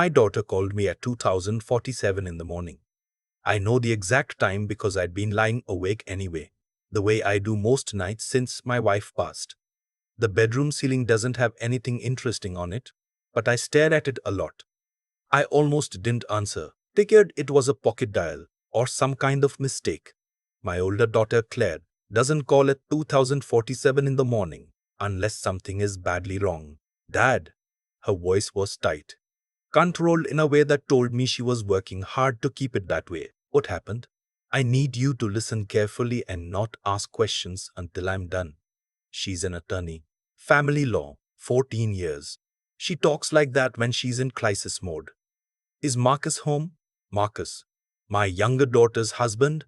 My daughter called me at 2047 in the morning. I know the exact time because I'd been lying awake anyway, the way I do most nights since my wife passed. The bedroom ceiling doesn't have anything interesting on it, but I stared at it a lot. I almost didn't answer. Figured it was a pocket dial or some kind of mistake. My older daughter Claire doesn't call at 2047 in the morning unless something is badly wrong. Dad, her voice was tight, controlled in a way that told me she was working hard to keep it that way. What happened? I need you to listen carefully and not ask questions until I'm done. She's an attorney. Family law, 14 years. She talks like that when she's in crisis mode. Is Marcus home? Marcus, my younger daughter's husband?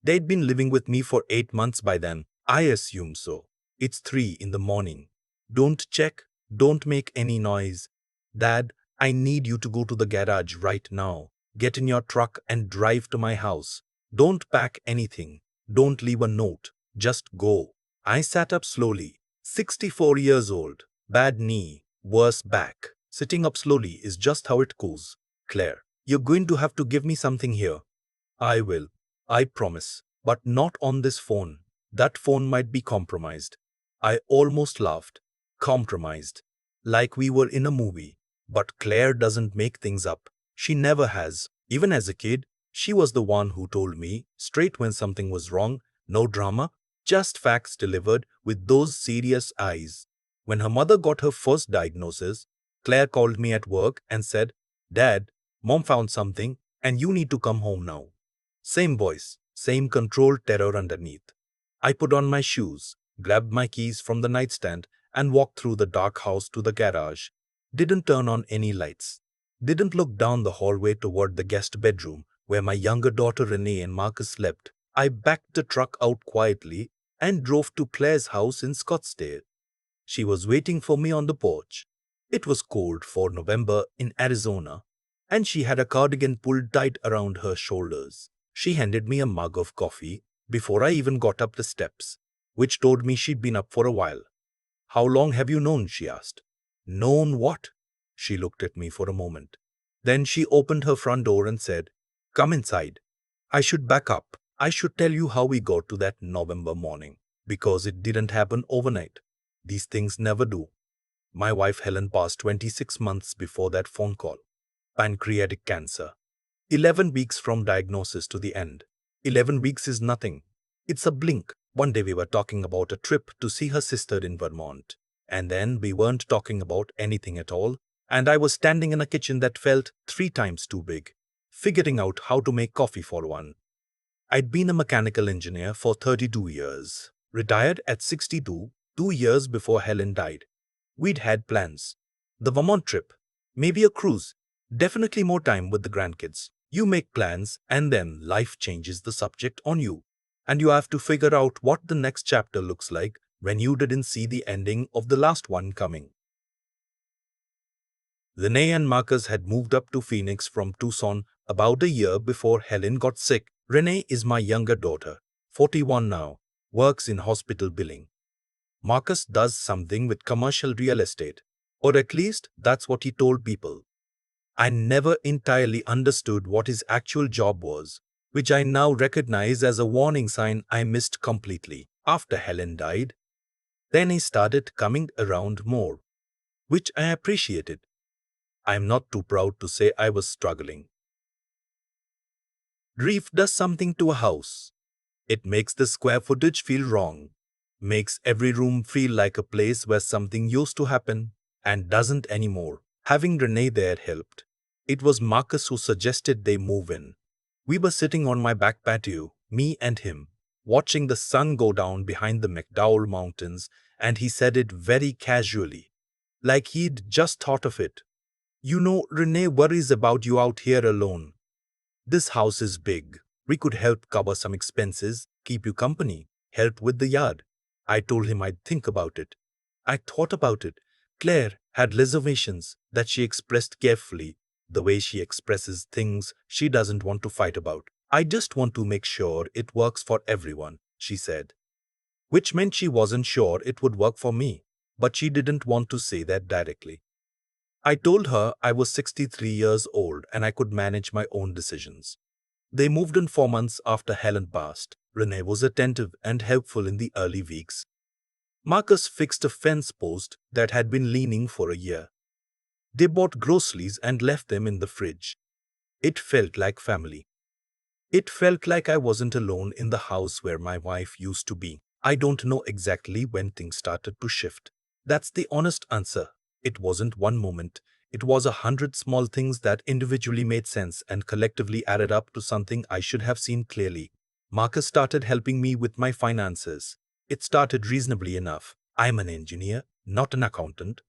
They'd been living with me for 8 months by then. I assume so. It's 3 in the morning. Don't check. Don't make any noise. Dad, I need you to go to the garage right now. Get in your truck and drive to my house. Don't pack anything. Don't leave a note. Just go. I sat up slowly. 64 years old. Bad knee. Worse back. Sitting up slowly is just how it goes. Claire, you're going to have to give me something here. I will. I promise. But not on this phone. That phone might be compromised. I almost laughed. Compromised. Like we were in a movie. But Claire doesn't make things up. She never has. Even as a kid, she was the one who told me straight when something was wrong. No drama, just facts delivered with those serious eyes. When her mother got her first diagnosis, Claire called me at work and said, Dad, Mom found something and you need to come home now. Same voice, same controlled terror underneath. I put on my shoes, grabbed my keys from the nightstand, and walked through the dark house to the garage. Didn't turn on any lights. Didn't look down the hallway toward the guest bedroom where my younger daughter Renee and Marcus slept. I backed the truck out quietly and drove to Claire's house in Scottsdale. She was waiting for me on the porch. It was cold for November in Arizona, and she had a cardigan pulled tight around her shoulders. She handed me a mug of coffee before I even got up the steps, which told me she'd been up for a while. How long have you known? She asked. Known what? She looked at me for a moment. Then she opened her front door and said, Come inside. I should back up. I should tell you how we got to that November morning, because it didn't happen overnight. These things never do. My wife Helen passed 26 months before that phone call. Pancreatic cancer. 11 weeks from diagnosis to the end. 11 weeks is nothing. It's a blink. One day we were talking about a trip to see her sister in Vermont. And then we weren't talking about anything at all. And I was standing in a kitchen that felt 3 times too big, figuring out how to make coffee for one. I'd been a mechanical engineer for 32 years. Retired at 62, 2 years before Helen died. We'd had plans. The Vermont trip. Maybe a cruise. Definitely more time with the grandkids. You make plans and then life changes the subject on you. And you have to figure out what the next chapter looks like when you didn't see the ending of the last one coming. Renee and Marcus had moved up to Phoenix from Tucson about a year before Helen got sick. Renee is my younger daughter, 41 now, works in hospital billing. Marcus does something with commercial real estate, or at least that's what he told people. I never entirely understood what his actual job was, which I now recognize as a warning sign I missed completely after Helen died. Then he started coming around more, which I appreciated. I am not too proud to say I was struggling. Grief does something to a house. It makes the square footage feel wrong, makes every room feel like a place where something used to happen and doesn't anymore. Having Renee there helped. It was Marcus who suggested they move in. We were sitting on my back patio, me and him, watching the sun go down behind the McDowell Mountains, and he said it very casually, like he'd just thought of it. You know, Renee worries about you out here alone. This house is big. We could help cover some expenses, keep you company, help with the yard. I told him I'd think about it. I thought about it. Claire had reservations that she expressed carefully, the way she expresses things she doesn't want to fight about. I just want to make sure it works for everyone, she said. Which meant she wasn't sure it would work for me, but she didn't want to say that directly. I told her I was 63 years old and I could manage my own decisions. They moved in 4 months after Helen passed. Renee was attentive and helpful in the early weeks. Marcus fixed a fence post that had been leaning for a year. They bought groceries and left them in the fridge. It felt like family. It felt like I wasn't alone in the house where my wife used to be. I don't know exactly when things started to shift. That's the honest answer. It wasn't one moment. It was 100 small things that individually made sense and collectively added up to something I should have seen clearly. Marcus started helping me with my finances. It started reasonably enough. I'm an engineer, not an accountant.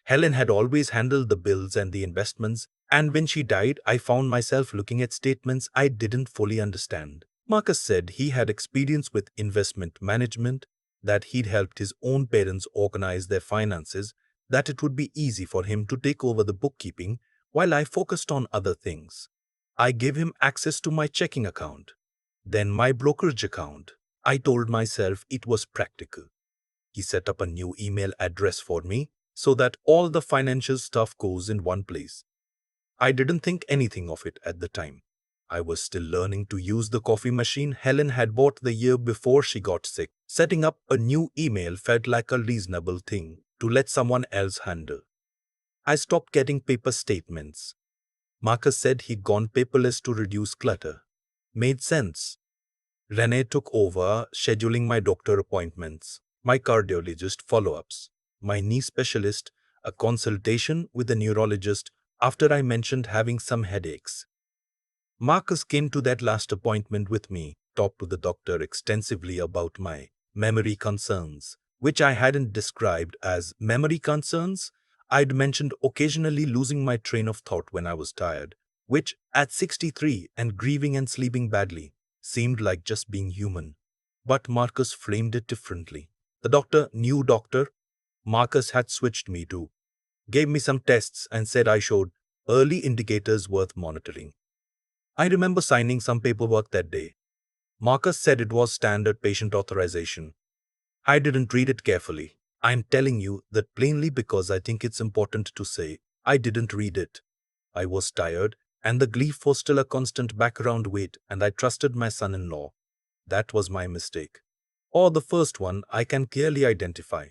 Helen had always handled the bills and the investments, and when she died, I found myself looking at statements I didn't fully understand. Marcus said he had experience with investment management, that he'd helped his own parents organize their finances, that it would be easy for him to take over the bookkeeping while I focused on other things. I gave him access to my checking account, then my brokerage account. I told myself it was practical. He set up a new email address for me so that all the financial stuff goes in one place. I didn't think anything of it at the time. I was still learning to use the coffee machine Helen had bought the year before she got sick. Setting up a new email felt like a reasonable thing to let someone else handle. I stopped getting paper statements. Marcus said he'd gone paperless to reduce clutter. Made sense. Renee took over scheduling my doctor appointments, my cardiologist follow-ups, my knee specialist, a consultation with a neurologist after I mentioned having some headaches. Marcus came to that last appointment with me, talked to the doctor extensively about my memory concerns, which I hadn't described as memory concerns. I'd mentioned occasionally losing my train of thought when I was tired, which, at 63 and grieving and sleeping badly, seemed like just being human. But Marcus framed it differently. The doctor Marcus had switched me to, gave me some tests and said I showed early indicators worth monitoring. I remember signing some paperwork that day. Marcus said it was standard patient authorization. I didn't read it carefully. I'm telling you that plainly because I think it's important to say I didn't read it. I was tired, and the grief was still a constant background weight, and I trusted my son-in-law. That was my mistake. Or the first one I can clearly identify.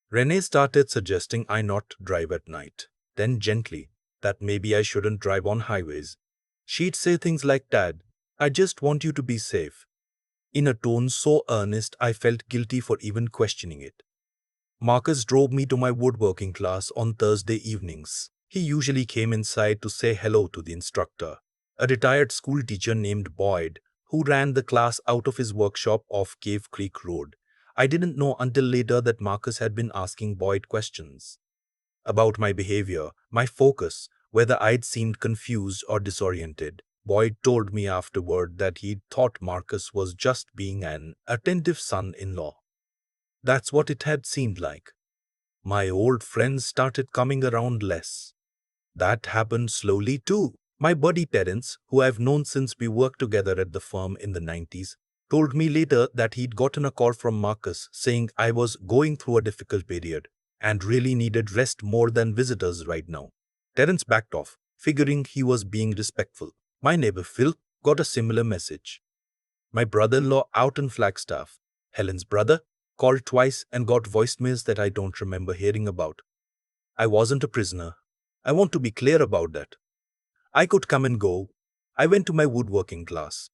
Renee started suggesting I not drive at night, then gently, that maybe I shouldn't drive on highways. She'd say things like, "Dad, I just want you to be safe," in a tone so earnest I felt guilty for even questioning it. Marcus drove me to my woodworking class on Thursday evenings. He usually came inside to say hello to the instructor, a retired school teacher named Boyd, who ran the class out of his workshop off Cave Creek Road. I didn't know until later that Marcus had been asking Boyd questions about my behavior, my focus, whether I'd seemed confused or disoriented. Boyd told me afterward that he'd thought Marcus was just being an attentive son-in-law. That's what it had seemed like. My old friends started coming around less. That happened slowly too. My buddy Terence, who I've known since we worked together at the firm in the 90s, told me later that he'd gotten a call from Marcus saying I was going through a difficult period and really needed rest more than visitors right now. Terence backed off, figuring he was being respectful. My neighbor Phil got a similar message. My brother-in-law out in Flagstaff, Helen's brother, called twice and got voicemails that I don't remember hearing about. I wasn't a prisoner. I want to be clear about that. I could come and go. I went to my woodworking class.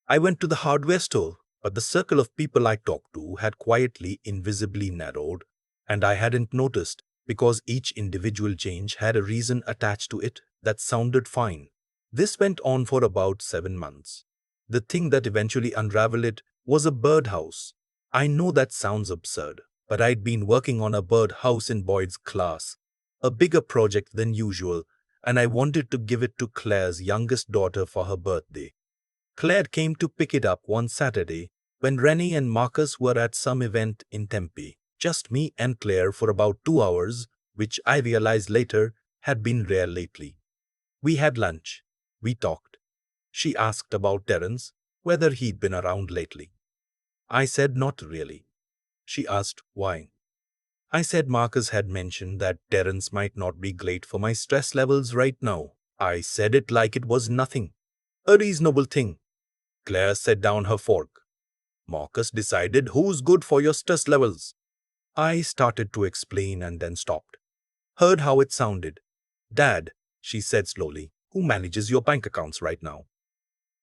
I went to the hardware store, but the circle of people I talked to had quietly, invisibly narrowed, and I hadn't noticed because each individual change had a reason attached to it that sounded fine. This went on for about 7 months. The thing that eventually unraveled it was a birdhouse. I know that sounds absurd, but I'd been working on a birdhouse in Boyd's class, a bigger project than usual, and I wanted to give it to Claire's youngest daughter for her birthday. Claire came to pick it up one Saturday when Rennie and Marcus were at some event in Tempe. Just me and Claire for about 2 hours, which I realized later had been rare lately. We had lunch. We talked. She asked about Terence, whether he'd been around lately. I said not really. She asked why. I said Marcus had mentioned that Terence might not be great for my stress levels right now. I said it like it was nothing. A reasonable thing. Claire set down her fork. Marcus decided who's good for your stress levels. I started to explain and then stopped. Heard how it sounded. Dad, she said slowly, who manages your bank accounts right now?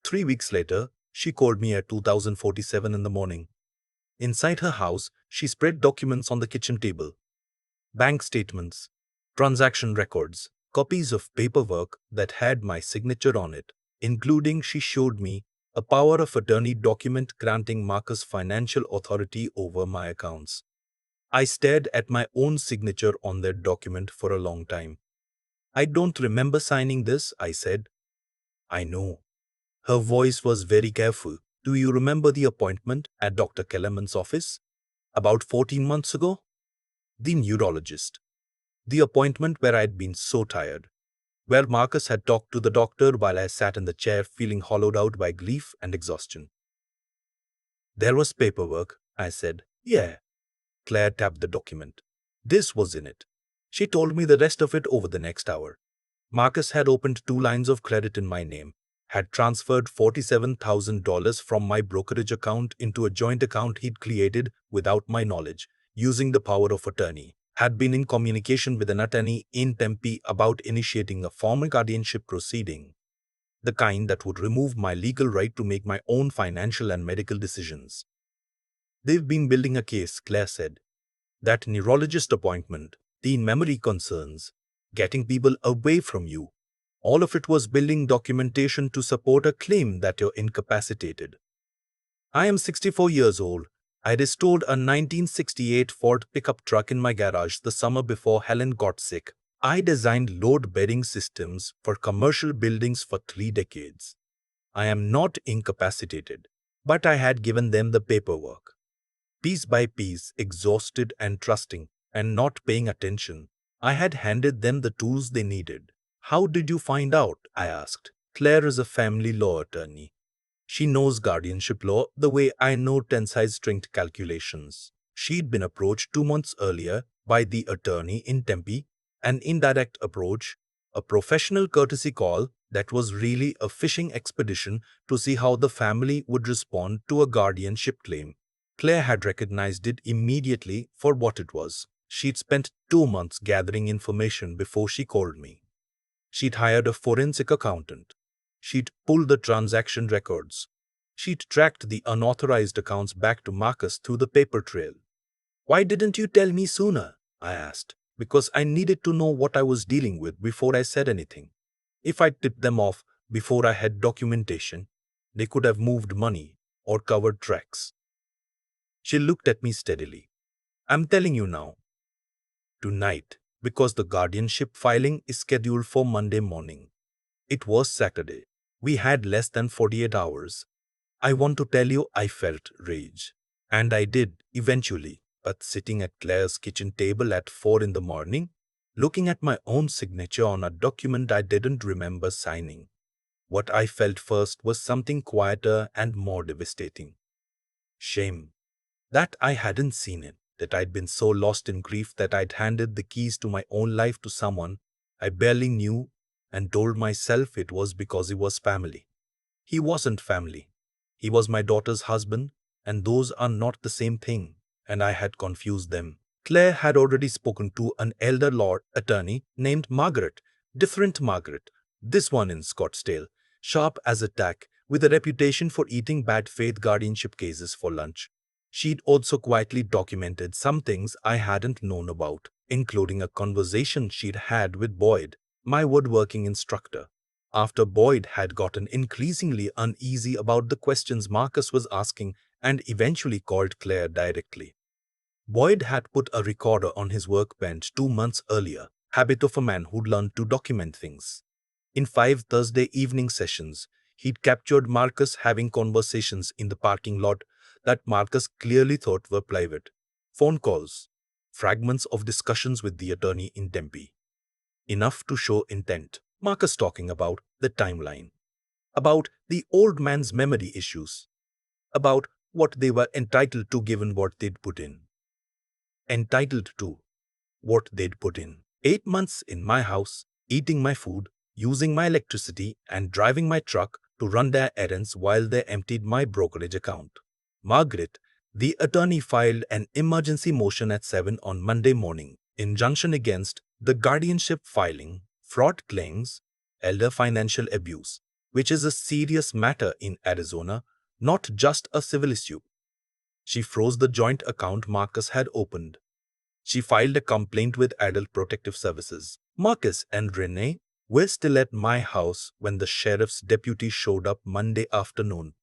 3 weeks later, she called me at 2047 in the morning. Inside her house, she spread documents on the kitchen table. Bank statements, transaction records, copies of paperwork that had my signature on it, including she showed me a power of attorney document granting Marcus financial authority over my accounts. I stared at my own signature on that document for a long time. I don't remember signing this, I said. I know. Her voice was very careful. Do you remember the appointment at Dr. Kellerman's office? About 14 months ago? The neurologist. The appointment where I'd been so tired. Where Marcus had talked to the doctor while I sat in the chair feeling hollowed out by grief and exhaustion. There was paperwork, I said. Yeah. Claire tapped the document. This was in it. She told me the rest of it over the next hour. Marcus had opened 2 lines of credit in my name, had transferred $47,000 from my brokerage account into a joint account he'd created without my knowledge, using the power of attorney, had been in communication with an attorney in Tempe about initiating a formal guardianship proceeding, the kind that would remove my legal right to make my own financial and medical decisions. They've been building a case, Claire said. That neurologist appointment, the memory concerns, getting people away from you. All of it was building documentation to support a claim that you're incapacitated. I am 64 years old. I restored a 1968 Ford pickup truck in my garage the summer before Helen got sick. I designed load-bearing systems for commercial buildings for 3 decades. I am not incapacitated, but I had given them the paperwork. Piece by piece, exhausted and trusting, and not paying attention, I had handed them the tools they needed. How did you find out? I asked. Claire is a family law attorney. She knows guardianship law the way I know tensile strength calculations. She'd been approached 2 months earlier by the attorney in Tempe, an indirect approach, a professional courtesy call that was really a fishing expedition to see how the family would respond to a guardianship claim. Claire had recognized it immediately for what it was. She'd spent 2 months gathering information before she called me. She'd hired a forensic accountant. She'd pulled the transaction records. She'd tracked the unauthorized accounts back to Marcus through the paper trail. Why didn't you tell me sooner? I asked. Because I needed to know what I was dealing with before I said anything. If I tipped them off before I had documentation, they could have moved money or covered tracks. She looked at me steadily. I'm telling you now. Tonight, because the guardianship filing is scheduled for Monday morning. It was Saturday. We had less than 48 hours. I want to tell you I felt rage. And I did, eventually. But sitting at Claire's kitchen table at 4 in the morning, looking at my own signature on a document I didn't remember signing, what I felt first was something quieter and more devastating. Shame. That I hadn't seen it, that I'd been so lost in grief that I'd handed the keys to my own life to someone I barely knew and told myself it was because he was family. He wasn't family. He was my daughter's husband, and those are not the same thing, and I had confused them. Claire had already spoken to an elder law attorney named Margaret, different Margaret, this one in Scottsdale, sharp as a tack, with a reputation for eating bad faith guardianship cases for lunch. She'd also quietly documented some things I hadn't known about, including a conversation she'd had with Boyd, my woodworking instructor. After Boyd had gotten increasingly uneasy about the questions Marcus was asking and eventually called Claire directly. Boyd had put a recorder on his workbench 2 months earlier, habit of a man who'd learned to document things. In 5 Thursday evening sessions, he'd captured Marcus having conversations in the parking lot that Marcus clearly thought were private. Phone calls, fragments of discussions with the attorney in Tempe. Enough to show intent. Marcus talking about the timeline, about the old man's memory issues, about what they were entitled to given what they'd put in. entitled to what they'd put in. 8 months in my house, eating my food, using my electricity, and driving my truck to run their errands while they emptied my brokerage account. Margaret, the attorney, filed an emergency motion at 7 on Monday morning, injunction against the guardianship filing, fraud claims, elder financial abuse, which is a serious matter in Arizona, not just a civil issue. She froze the joint account Marcus had opened. She filed a complaint with Adult Protective Services. Marcus and Renee were still at my house when the sheriff's deputy showed up Monday afternoon.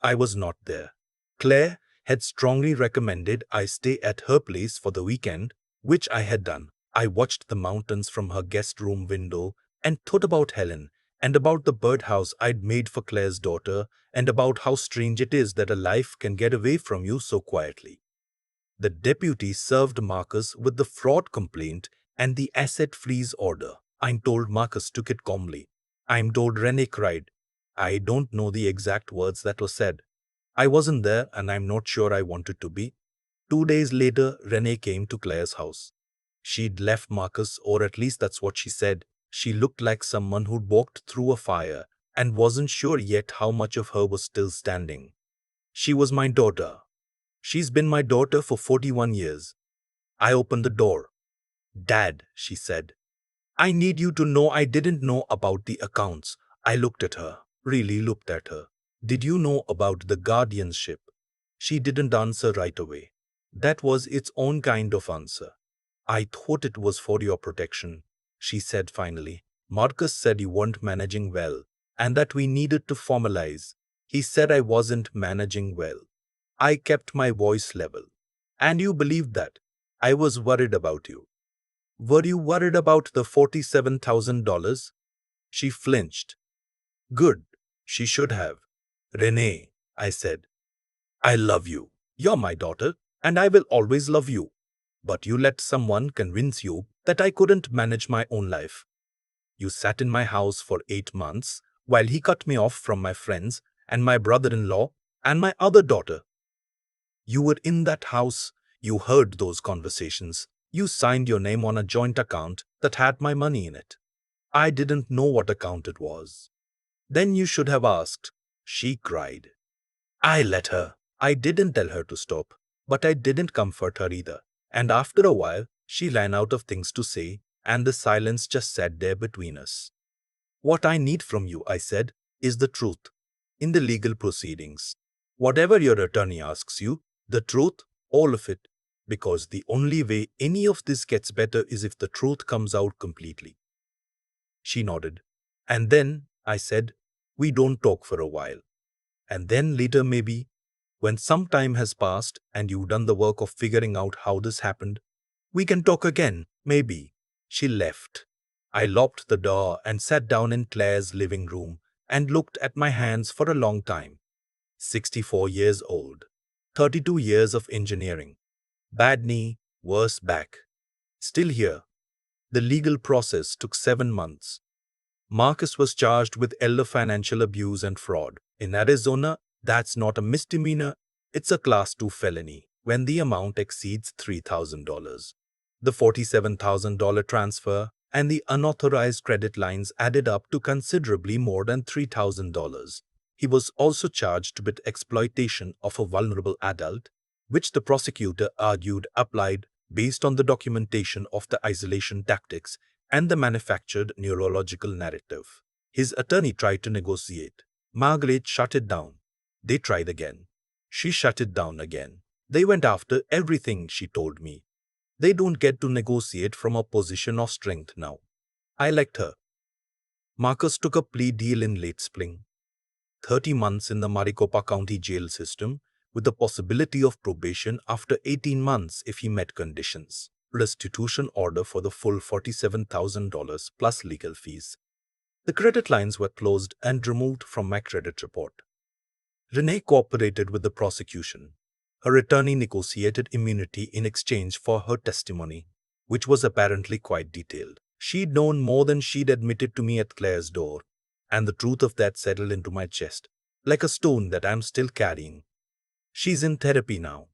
I was not there. Claire had strongly recommended I stay at her place for the weekend, which I had done. I watched the mountains from her guest room window and thought about Helen and about the birdhouse I'd made for Claire's daughter and about how strange it is that a life can get away from you so quietly. The deputy served Marcus with the fraud complaint and the asset freeze order. I'm told Marcus took it calmly. I'm told Renee cried. I don't know the exact words that were said. I wasn't there and I'm not sure I wanted to be. 2 days later, Renee came to Claire's house. She'd left Marcus, or at least that's what she said. She looked like someone who'd walked through a fire and wasn't sure yet how much of her was still standing. She was my daughter. She's been my daughter for 41 years. I opened the door. Dad, she said, I need you to know I didn't know about the accounts. I looked at her, really looked at her. Did you know about the guardianship? She didn't answer right away. That was its own kind of answer. I thought it was for your protection, she said finally. Marcus said you weren't managing well, and that we needed to formalize. He said I wasn't managing well. I kept my voice level. And you believed that. I was worried about you. Were you worried about the $47,000? She flinched. Good. She should have. Renee, I said, I love you. You're my daughter, and I will always love you. But you let someone convince you that I couldn't manage my own life. You sat in my house for 8 months while he cut me off from my friends and my brother-in-law and my other daughter. You were in that house. You heard those conversations. You signed your name on a joint account that had my money in it. I didn't know what account it was. Then you should have asked. She cried. I let her. I didn't tell her to stop, but I didn't comfort her either. And after a while, she ran out of things to say, and the silence just sat there between us. What I need from you, I said, is the truth. In the legal proceedings. Whatever your attorney asks you, the truth, all of it. Because the only way any of this gets better is if the truth comes out completely. She nodded. And then, I said, we don't talk for a while. And then later maybe, when some time has passed and you've done the work of figuring out how this happened, we can talk again, maybe. She left. I locked the door and sat down in Claire's living room and looked at my hands for a long time. 64 years old. 32 years of engineering. Bad knee, worse back. Still here. The legal process took 7 months. Marcus was charged with elder financial abuse and fraud. In Arizona, that's not a misdemeanor, it's a Class 2 felony when the amount exceeds $3,000. The $47,000 transfer and the unauthorized credit lines added up to considerably more than $3,000. He was also charged with exploitation of a vulnerable adult, which the prosecutor argued applied based on the documentation of the isolation tactics and the manufactured neurological narrative. His attorney tried to negotiate. Margaret shut it down. They tried again. She shut it down again. They went after everything, she told me. They don't get to negotiate from a position of strength now. I liked her. Marcus took a plea deal in late spring. 30 months in the Maricopa County jail system, with the possibility of probation after 18 months if he met conditions. Restitution order for the full $47,000 plus legal fees. The credit lines were closed and removed from my credit report. Renee cooperated with the prosecution. Her attorney negotiated immunity in exchange for her testimony, which was apparently quite detailed. She'd known more than she'd admitted to me at Claire's door, and the truth of that settled into my chest, like a stone that I'm still carrying. She's in therapy now.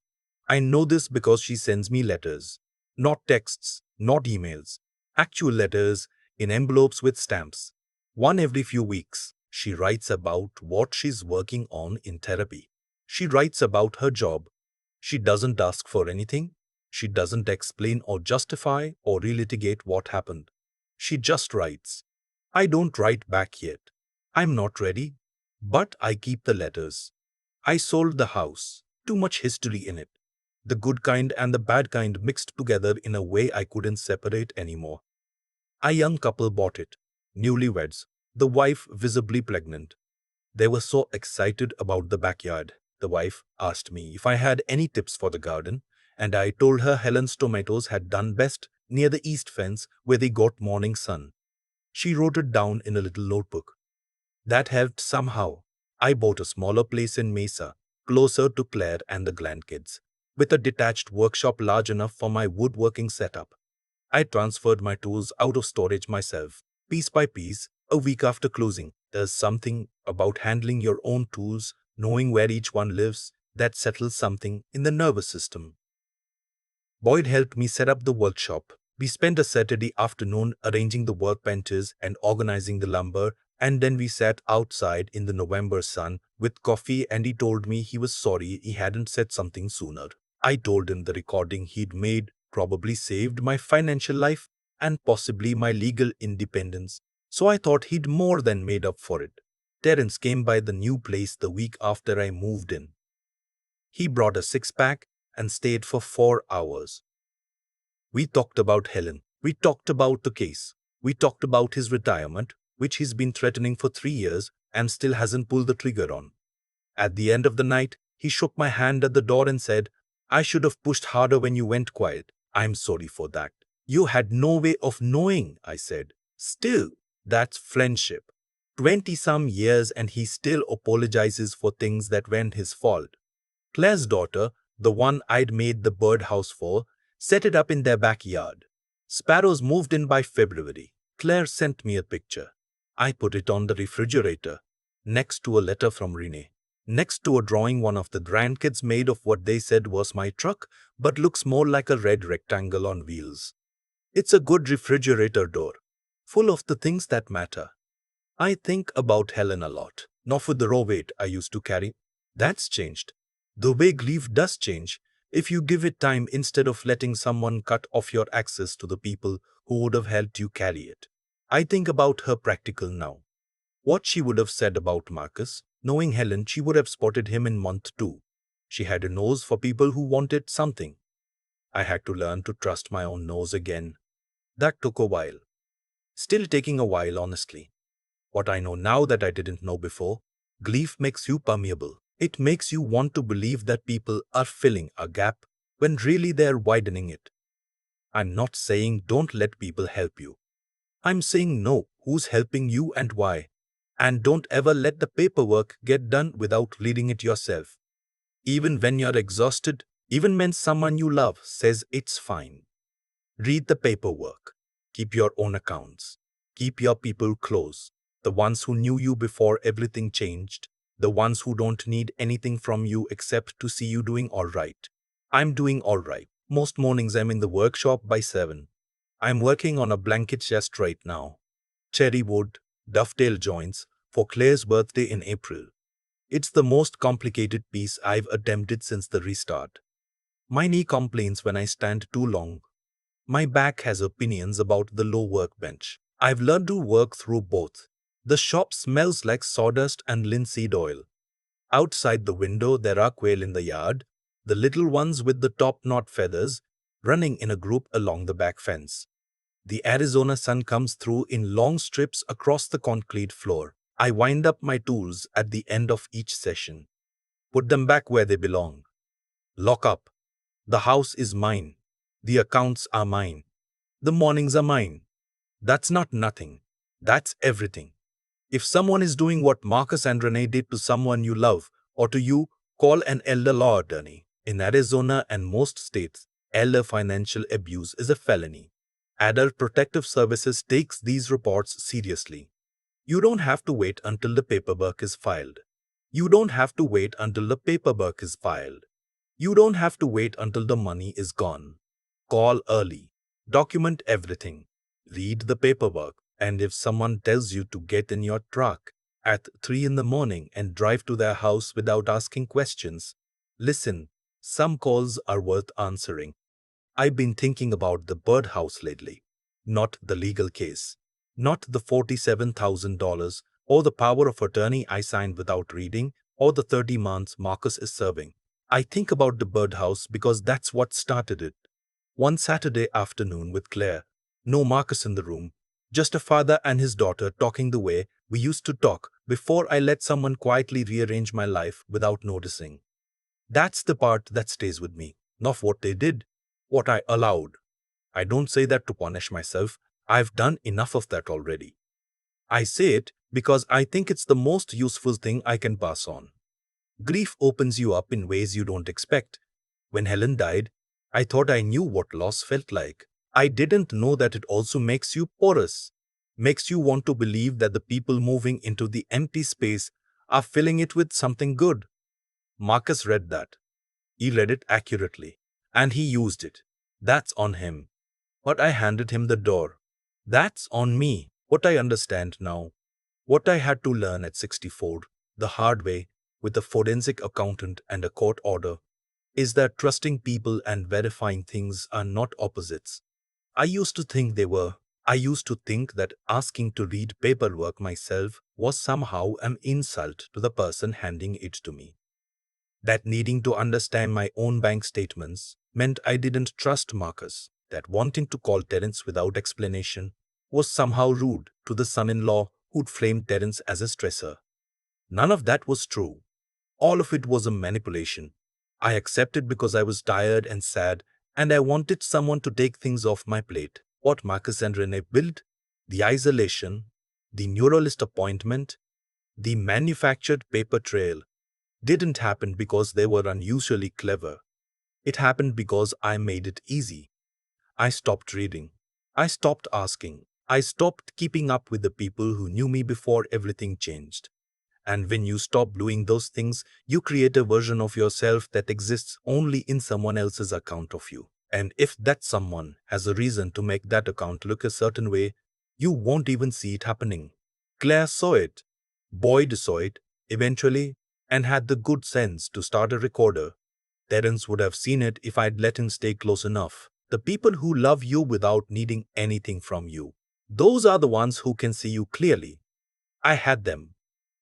I know this because she sends me letters. Not texts, not emails. Actual letters in envelopes with stamps. One every few weeks. She writes about what she's working on in therapy. She writes about her job. She doesn't ask for anything. She doesn't explain or justify or relitigate what happened. She just writes. I don't write back yet. I'm not ready. But I keep the letters. I sold the house. Too much history in it. The good kind and the bad kind mixed together in a way I couldn't separate anymore. A young couple bought it. Newlyweds. The wife visibly pregnant. They were so excited about the backyard. The wife asked me if I had any tips for the garden, and I told her Helen's tomatoes had done best near the east fence where they got morning sun. She wrote it down in a little notebook. That helped somehow. I bought a smaller place in Mesa, closer to Claire and the grandkids, with a detached workshop large enough for my woodworking setup. I transferred my tools out of storage myself, piece by piece, a week after closing. There's something about handling your own tools, knowing where each one lives, that settles something in the nervous system. Boyd helped me set up the workshop. We spent a Saturday afternoon arranging the workbenches and organizing the lumber, and then we sat outside in the November sun with coffee, and he told me he was sorry he hadn't said something sooner. I told him the recording he'd made probably saved my financial life and possibly my legal independence, so I thought he'd more than made up for it. Terence came by the new place the week after I moved in. He brought a six-pack and stayed for 4 hours. We talked about Helen. We talked about the case. We talked about his retirement, which he's been threatening for 3 years and still hasn't pulled the trigger on. At the end of the night, he shook my hand at the door and said, I should have pushed harder when you went quiet. I'm sorry for that. You had no way of knowing, I said. Still, that's friendship. 20-some years and he still apologizes for things that weren't his fault. Claire's daughter, the one I'd made the birdhouse for, set it up in their backyard. Sparrows moved in by February. Claire sent me a picture. I put it on the refrigerator, next to a letter from Renee, next to a drawing one of the grandkids made of what they said was my truck, but looks more like a red rectangle on wheels. It's a good refrigerator door, full of the things that matter. I think about Helen a lot, not with the raw weight I used to carry. That's changed. The way grief does change, if you give it time instead of letting someone cut off your access to the people who would have helped you carry it. I think about her practical now. What she would have said about Marcus. Knowing Helen, she would have spotted him in month 2. She had a nose for people who wanted something. I had to learn to trust my own nose again. That took a while. Still taking a while, honestly. What I know now that I didn't know before, grief makes you permeable. It makes you want to believe that people are filling a gap when really they're widening it. I'm not saying don't let people help you. I'm saying know who's helping you and why. And don't ever let the paperwork get done without reading it yourself. Even when you're exhausted, even when someone you love says it's fine. Read the paperwork. Keep your own accounts. Keep your people close. The ones who knew you before everything changed. The ones who don't need anything from you except to see you doing all right. I'm doing all right. Most mornings I'm in the workshop by 7. I'm working on a blanket chest right now. Cherry wood, dovetail joints, for Claire's birthday in April. It's the most complicated piece I've attempted since the restart. My knee complains when I stand too long. My back has opinions about the low workbench. I've learned to work through both. The shop smells like sawdust and linseed oil. Outside the window there are quail in the yard, the little ones with the top knot feathers, running in a group along the back fence. The Arizona sun comes through in long strips across the concrete floor. I wind up my tools at the end of each session. Put them back where they belong. Lock up. The house is mine. The accounts are mine. The mornings are mine. That's not nothing. That's everything. If someone is doing what Marcus and Renee did to someone you love or to you, call an elder law attorney. In Arizona and most states, elder financial abuse is a felony. Adult Protective Services takes these reports seriously. You don't have to wait until the paperwork is filed. You don't have to wait until the paperwork is filed. You don't have to wait until the money is gone. Call early. Document everything. Read the paperwork. And if someone tells you to get in your truck at 3 in the morning and drive to their house without asking questions, listen, some calls are worth answering. I've been thinking about the birdhouse lately. Not the legal case. Not the $47,000 or the power of attorney I signed without reading or the 30 months Marcus is serving. I think about the birdhouse because that's what started it. One Saturday afternoon with Claire, no Marcus in the room, just a father and his daughter talking the way we used to talk before I let someone quietly rearrange my life without noticing. That's the part that stays with me, not what they did, what I allowed. I don't say that to punish myself. I've done enough of that already. I say it because I think it's the most useful thing I can pass on. Grief opens you up in ways you don't expect. When Helen died, I thought I knew what loss felt like. I didn't know that it also makes you porous, makes you want to believe that the people moving into the empty space are filling it with something good. Marcus read that. He read it accurately. And he used it. That's on him. But I handed him the door. That's on me. What I understand now. What I had to learn at 64, the hard way, with a forensic accountant and a court order, is that trusting people and verifying things are not opposites. I used to think they were. I used to think that asking to read paperwork myself was somehow an insult to the person handing it to me. That needing to understand my own bank statements meant I didn't trust Marcus, that wanting to call Terence without explanation was somehow rude to the son-in-law who'd framed Terence as a stressor. None of that was true. All of it was a manipulation. I accepted because I was tired and sad, and I wanted someone to take things off my plate. What Marcus and Renee built, the isolation, the neuralist appointment, the manufactured paper trail, didn't happen because they were unusually clever. It happened because I made it easy. I stopped reading. I stopped asking. I stopped keeping up with the people who knew me before everything changed. And when you stop doing those things, you create a version of yourself that exists only in someone else's account of you. And if that someone has a reason to make that account look a certain way, you won't even see it happening. Claire saw it. Boyd saw it, eventually, and had the good sense to start a recorder. Terence would have seen it if I'd let him stay close enough. The people who love you without needing anything from you. Those are the ones who can see you clearly. I had them.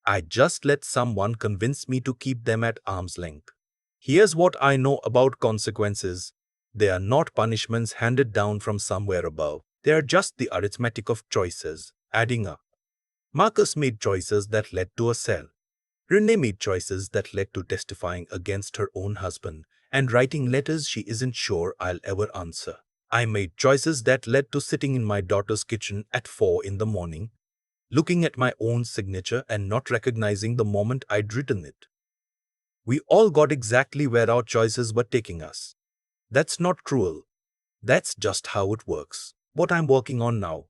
I just let someone convince me to keep them at arm's length. Here's what I know about consequences. They are not punishments handed down from somewhere above. They are just the arithmetic of choices, adding up. Marcus made choices that led to a cell. Renee made choices that led to testifying against her own husband and writing letters she isn't sure I'll ever answer. I made choices that led to sitting in my daughter's kitchen at 4 in the morning, looking at my own signature and not recognizing the moment I'd written it. We all got exactly where our choices were taking us. That's not cruel. That's just how it works. What I'm working on now.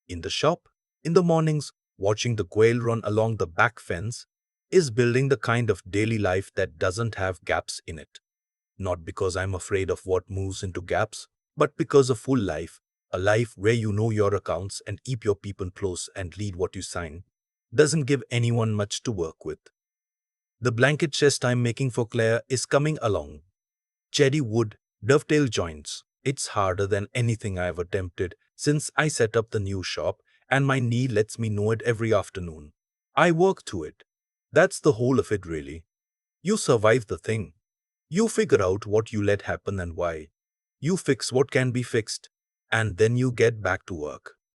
In the shop, in the mornings, watching the quail run along the back fence, is building the kind of daily life that doesn't have gaps in it. Not because I'm afraid of what moves into gaps, but because a full life, a life where you know your accounts and keep your people close and read what you sign, doesn't give anyone much to work with. The blanket chest I'm making for Claire is coming along. Cherry wood, dovetail joints. It's harder than anything I've attempted since I set up the new shop, and my knee lets me know it every afternoon. I work to it. That's the whole of it, really. You survive the thing. You figure out what you let happen and why. You fix what can be fixed. And then you get back to work.